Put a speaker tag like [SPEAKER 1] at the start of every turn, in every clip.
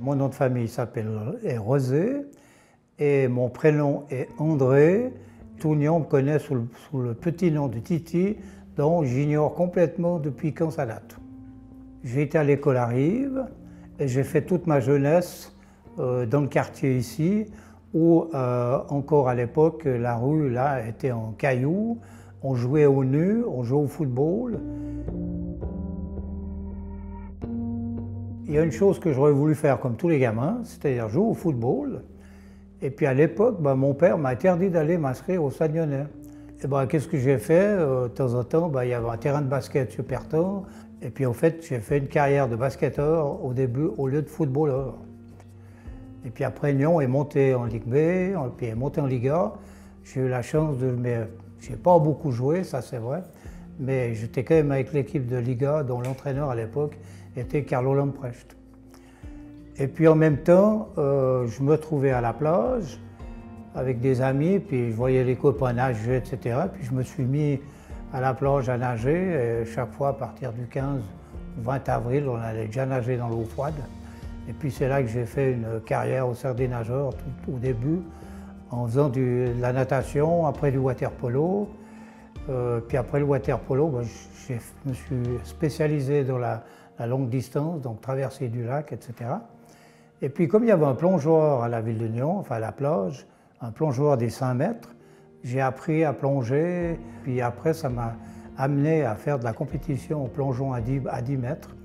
[SPEAKER 1] Mon nom de famille est Rosé et mon prénom est André. Tout le monde me connaît sous le petit nom de Titi, dont j'ignore complètement depuis quand ça date. J'ai été à l'école à Rives et j'ai fait toute ma jeunesse dans le quartier ici, où encore à l'époque, la rue là était en cailloux, on jouait au nu, on jouait au football. Il y a une chose que j'aurais voulu faire comme tous les gamins, c'est-à-dire jouer au football. Et puis à l'époque, mon père m'a interdit d'aller m'inscrire au Stade Lyonnais. Et qu'est-ce que j'ai fait? De temps en temps, il y avait un terrain de basket sur Perton. Et puis en fait, j'ai fait une carrière de basketteur au début au lieu de footballeur. Et puis après, Nyon est monté en Ligue B, puis est monté en Ligue A. J'ai eu la chance de... Mais j'ai pas beaucoup joué, ça c'est vrai. Mais j'étais quand même avec l'équipe de Ligue A, dont l'entraîneur à l'époque était Carlo Lamprecht. Et puis en même temps, je me trouvais à la plage avec des amis, puis je voyais les copains nager, etc. Puis je me suis mis à la plage à nager. Et chaque fois, à partir du 15 ou 20 avril, on allait déjà nager dans l'eau froide. Et puis c'est là que j'ai fait une carrière au cercle des nageurs tout au début, en faisant de la natation, après du water-polo. Puis après le water-polo, je me suis spécialisé dans la longue distance, donc traversée du lac, etc. Et puis comme il y avait un plongeoir à la ville de Nyon, enfin à la plage, un plongeoir des 5 mètres, j'ai appris à plonger. Puis après, ça m'a amené à faire de la compétition au plongeon à 10 mètres,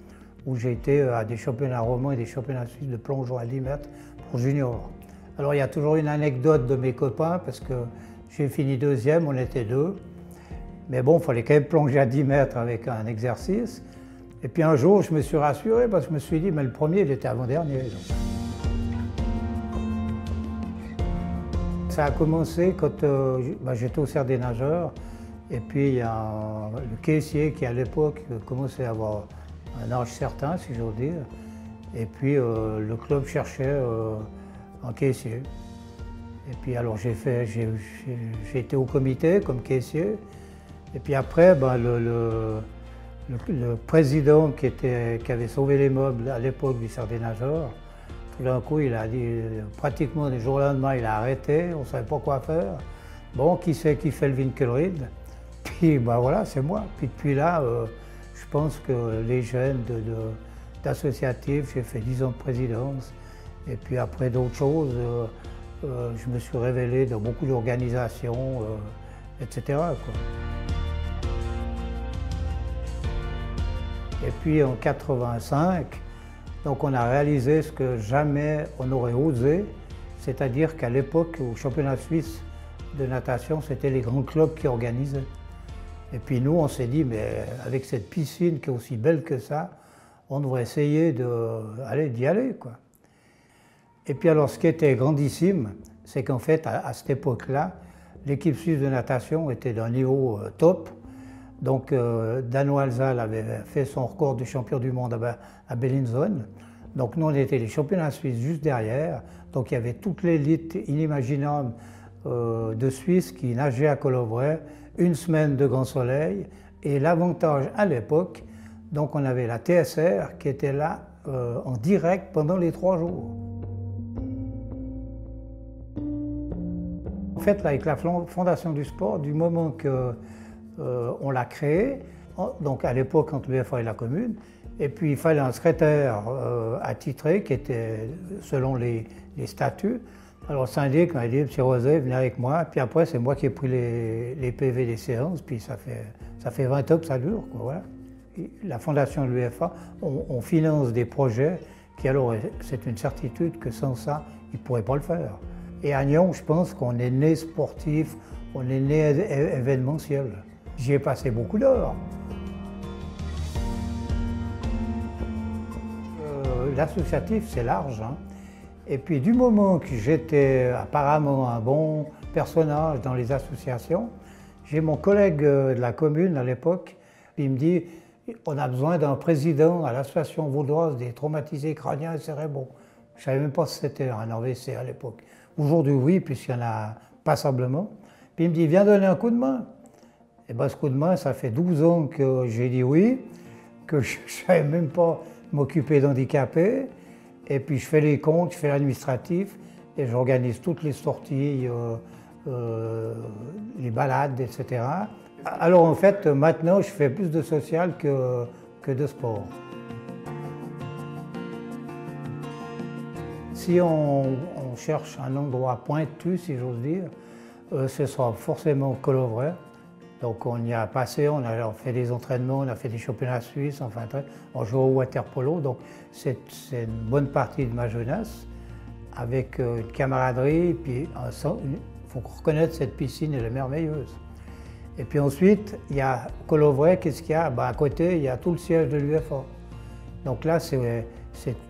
[SPEAKER 1] où j'ai été à des championnats romans et des championnats suisses de plongeon à 10 mètres pour juniors. Alors il y a toujours une anecdote de mes copains, parce que j'ai fini deuxième, on était deux. Mais bon, il fallait quand même plonger à 10 mètres avec un exercice. Et puis un jour, je me suis rassuré parce que je me suis dit, mais le premier, il était avant-dernier. Ça a commencé quand j'étais au cercle des nageurs. Et puis il y a le caissier qui, à l'époque, commençait à avoir un âge certain, si j'ose dire. Et puis le club cherchait un caissier. Et puis alors j'ai été au comité comme caissier. Et puis après, le président qui avait sauvé les meubles à l'époque du cercle des nageurs, tout d'un coup, il a dit, pratiquement du jour au lendemain, il a arrêté, on ne savait pas quoi faire. Bon, qui c'est qui fait le Winkelried? Puis voilà, c'est moi. Puis depuis là, je pense que les jeunes d'associatifs, j'ai fait 10 ans de présidence. Et puis après d'autres choses, je me suis révélé dans beaucoup d'organisations, etc. quoi. Et puis en 85, donc on a réalisé ce que jamais on aurait osé, c'est-à-dire qu'à l'époque, au championnat suisse de natation, c'était les grands clubs qui organisaient. Et puis nous, on s'est dit, mais avec cette piscine qui est aussi belle que ça, on devrait essayer d'y aller, quoi. Et puis alors, ce qui était grandissime, c'est qu'en fait, à cette époque-là, l'équipe suisse de natation était d'un niveau top. Donc Dan Walsall avait fait son record de champion du monde à Bellinzone. Donc nous, on était les championnats suisses juste derrière. Donc il y avait toute l'élite inimaginable de Suisse qui nageait à Colovray, une semaine de grand soleil. Et l'avantage à l'époque, donc on avait la TSR qui était là en direct pendant les 3 jours. En fait, là, avec la Fondation du sport, du moment que on l'a créé, donc à l'époque entre l'UEFA et la commune, et puis il fallait un secrétaire attitré qui était selon les statuts. Alors le syndic m'a dit, M. Rosé, venez avec moi, puis après c'est moi qui ai pris les PV des séances, puis ça fait 20 ans que ça dure, quoi, voilà. La fondation de l'UEFA, on finance des projets qui, alors c'est une certitude que sans ça, ils ne pourraient pas le faire. Et à Nyon, je pense qu'on est né sportif, on est né événementiel. J'y ai passé beaucoup d'heures. L'associatif, c'est large, hein. Et puis du moment que j'étais apparemment un bon personnage dans les associations, j'ai mon collègue de la commune à l'époque, il me dit « On a besoin d'un président à l'association vaudoise des traumatisés crâniens et cérébraux ». Je ne savais même pas si c'était un AVC à l'époque. Aujourd'hui, oui, puisqu'il y en a passablement. Puis il me dit « Viens donner un coup de main ». Et ce coup de main, ça fait 12 ans que j'ai dit oui, que je ne savais même pas m'occuper d'handicapés. Et puis je fais les comptes, je fais l'administratif et j'organise toutes les sorties, les balades, etc. Alors en fait, maintenant, je fais plus de social que de sport. Si on cherche un endroit pointu, si j'ose dire, ce sera forcément Colovray. Donc on y a passé, on fait des entraînements, on a fait des championnats suisses, enfin, on joue au water-polo. Donc c'est une bonne partie de ma jeunesse, avec une camaraderie, puis il faut reconnaître cette piscine, elle est merveilleuse. Et puis ensuite, il y a Colovray, qu'est-ce qu'il y a? Ben, à côté, il y a tout le siège de l'UFA. Donc là, c'est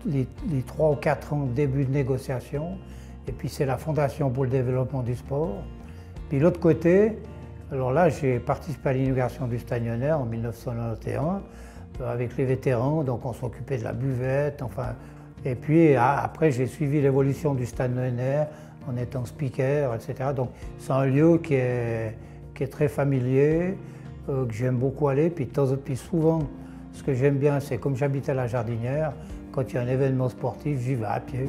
[SPEAKER 1] les 3 ou 4 ans de début de négociation. Et puis c'est la Fondation pour le développement du sport. Puis l'autre côté, alors là, j'ai participé à l'inauguration du Stade Lyonnais en 1991 avec les vétérans. Donc on s'occupait de la buvette, enfin. Et puis après, j'ai suivi l'évolution du Stade Lyonnais en étant speaker, etc. Donc c'est un lieu qui est très familier, que j'aime beaucoup aller. Puis souvent, ce que j'aime bien, c'est comme j'habite à la Jardinière, quand il y a un événement sportif, j'y vais à pied.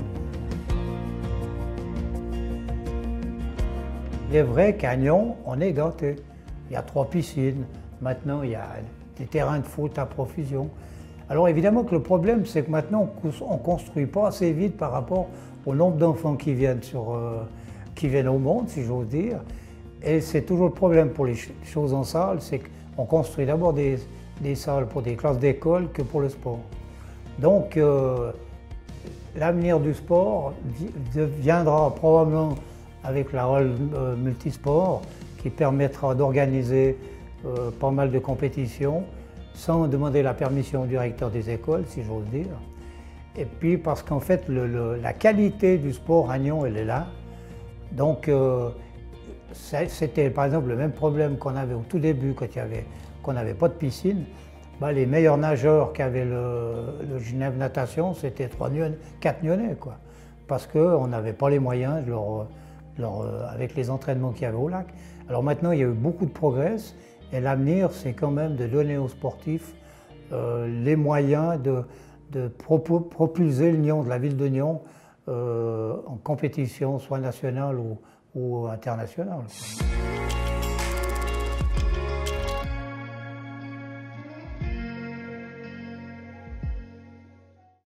[SPEAKER 1] Il est vrai qu'à Nyon, on est gâté. Il y a 3 piscines, maintenant il y a des terrains de foot à profusion. Alors évidemment que le problème, c'est que maintenant, on ne construit pas assez vite par rapport au nombre d'enfants qui viennent au monde, si j'ose dire. Et c'est toujours le problème pour les choses en salle, c'est qu'on construit d'abord des salles pour des classes d'école que pour le sport. Donc l'avenir du sport viendra probablement avec la Hall multisport qui permettra d'organiser pas mal de compétitions sans demander la permission au directeur des écoles, si j'ose dire. Et puis parce qu'en fait, la qualité du sport à Nyon, elle est là. Donc c'était par exemple le même problème qu'on avait au tout début qu'on n'avait pas de piscine. Ben, les meilleurs nageurs qui avaient le Genève Natation, c'était 4 Nyonnais, quoi. Parce qu'on n'avait pas les moyens avec les entraînements qu'il y avait au lac. Alors maintenant, il y a eu beaucoup de progrès et l'avenir, c'est quand même de donner aux sportifs les moyens de propulser le Nyon, de la ville de Nyon, en compétition, soit nationale ou internationale.